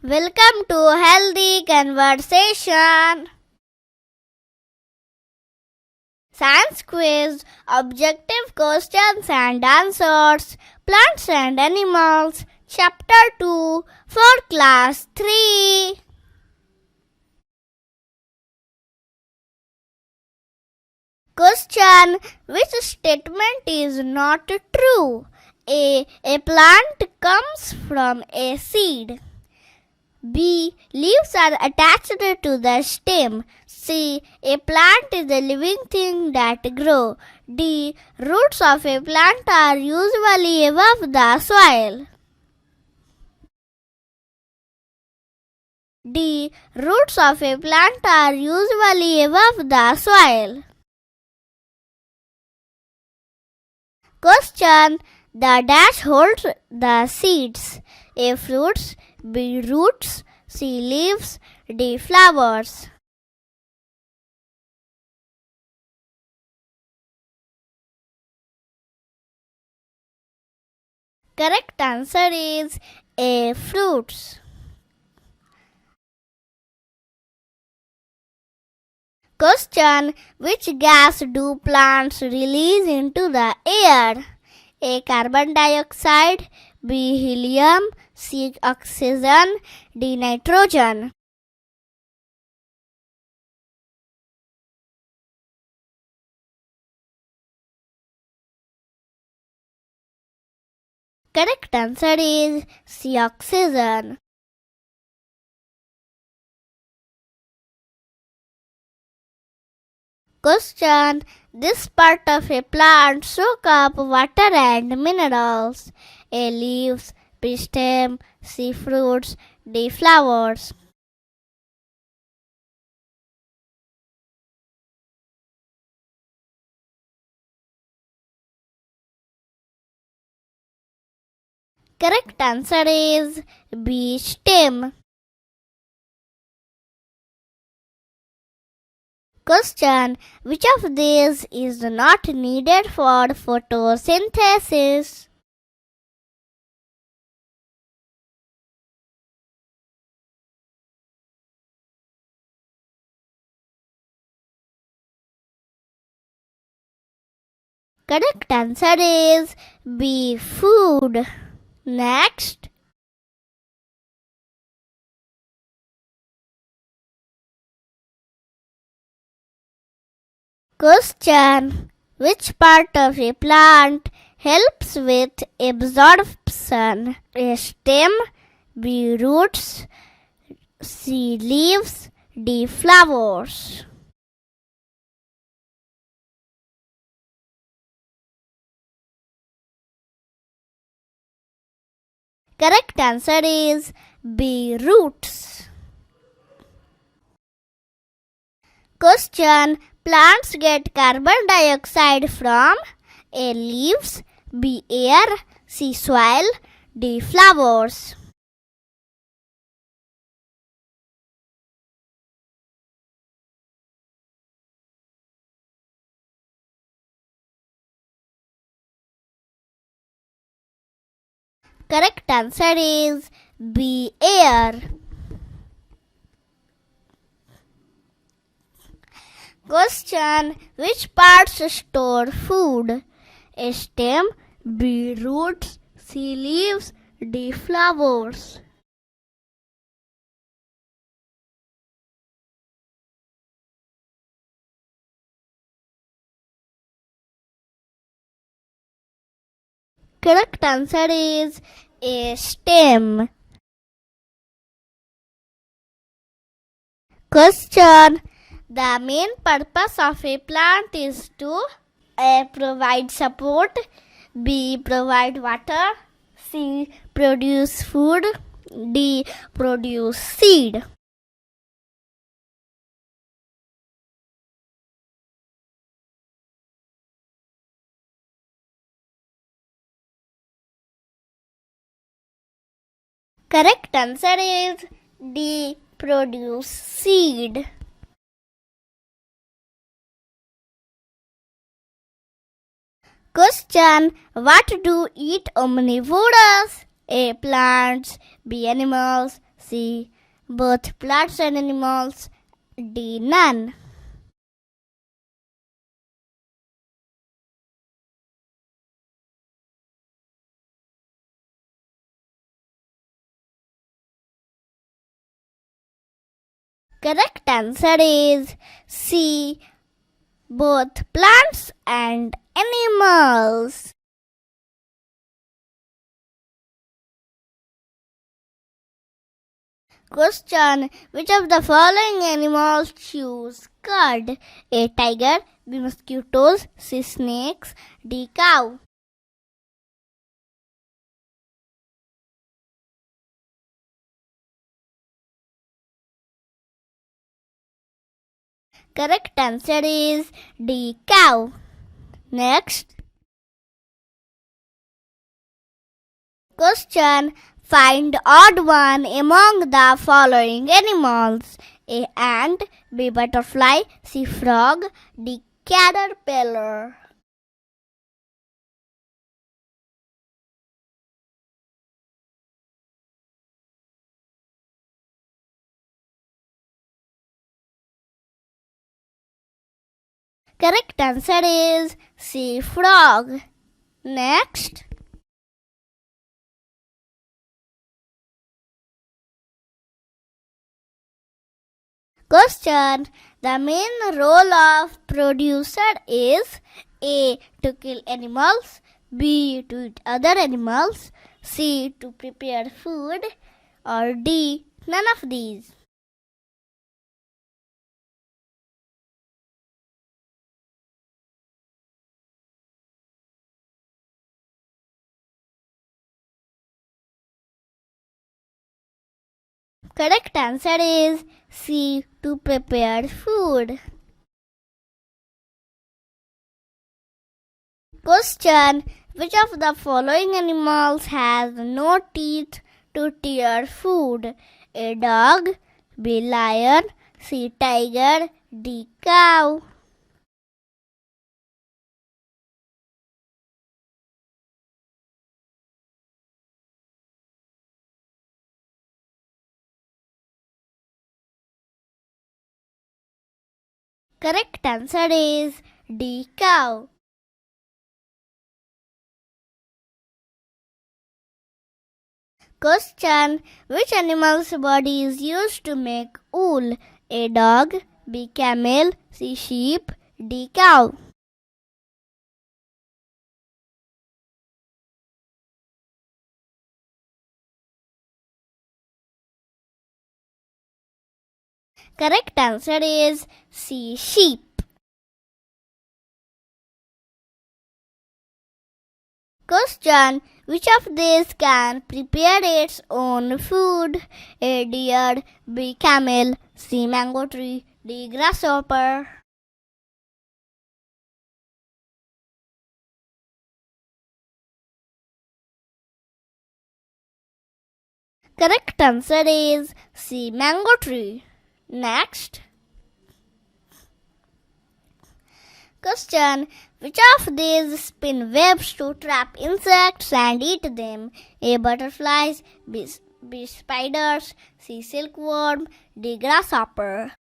Welcome to Healthy Conversation. Science quiz, objective questions and answers, plants and animals, chapter 2 for class 3. Question: which statement is not true? A plant comes from a seed. B. Leaves are attached to the stem. C. A plant is a living thing that grows. D. Roots of a plant are usually above the soil. D. Roots of a plant are usually above the soil. Question: the dash holds the seeds. A. Fruits. B. Roots. C. Leaves. D. Flowers. Correct answer is A. Fruits. Question: which gas do plants release into the air? A. Carbon dioxide. B. Helium. C. Oxygen. D. Nitrogen. Correct answer is C. Oxygen. Question: this part of a plant soak up water and minerals. A. Leaves. B. Stem. C. Fruits. D. Flowers. Correct answer is B. Stem. Question: which of these is not needed for photosynthesis? Correct answer is B. Food. Next. Question: which part of a plant helps with absorption? A. Stem. B. Roots. C. Leaves. D. Flowers. Correct answer is B. Roots. Question: plants get carbon dioxide from A. Leaves. B. Air. C. Soil. D. Flowers. Correct answer is B. Air. Question: which parts store food? A. Stem. B. Roots. C. Leaves. D. Flowers. Correct answer is A. Stem. Question: the main purpose of a plant is to A. provide support. B. provide water. C. produce food. D. produce seed. Correct answer is D. produce seed. Question: what do eat omnivores? A. plants. B. animals. C. Both plants and animals. D. None. Correct answer is C. Both plants and animals. Question: which of the following animals chews cud? A. Tiger. B. Mosquitoes. C. Snakes. D. Cow. Correct answer is D. Cow. Next. Question: find odd one among the following animals. A. Ant. B. Butterfly. C. Frog. D. Caterpillar. Correct answer is C. Frog. Next. Question: the main role of producer is A. to kill animals, B. to eat other animals, C. to prepare food, or D. none of these. Correct answer is C. to prepare food. Question: which of the following animals has no teeth to tear food? A. dog. B. lion. C. tiger. D. cow. Correct answer is D. cow. Question: which animal's body is used to make wool? A. dog. B. camel. C. sheep. D. cow. Correct answer is C. sheep. Question: which of these can prepare its own food? A. deer. B. camel. C. mango tree. D. grasshopper. Correct answer is C. mango tree. Next. Question: which of these spin webs to trap insects and eat them? A. butterflies. B. spiders. C. silkworm. D. grasshopper.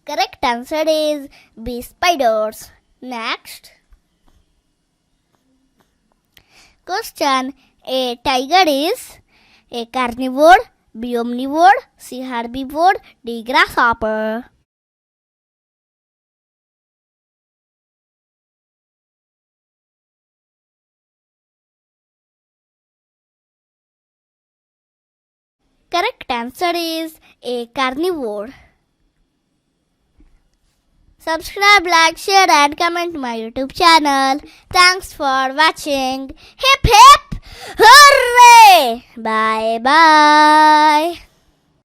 Correct answer is B. spiders. Next. Question: a tiger is A. carnivore. B. omnivore. C. herbivore. D. grasshopper. Correct answer is A. carnivore. Subscribe, like, share and comment my YouTube channel. Thanks for watching. Hip hip hooray! Bye bye.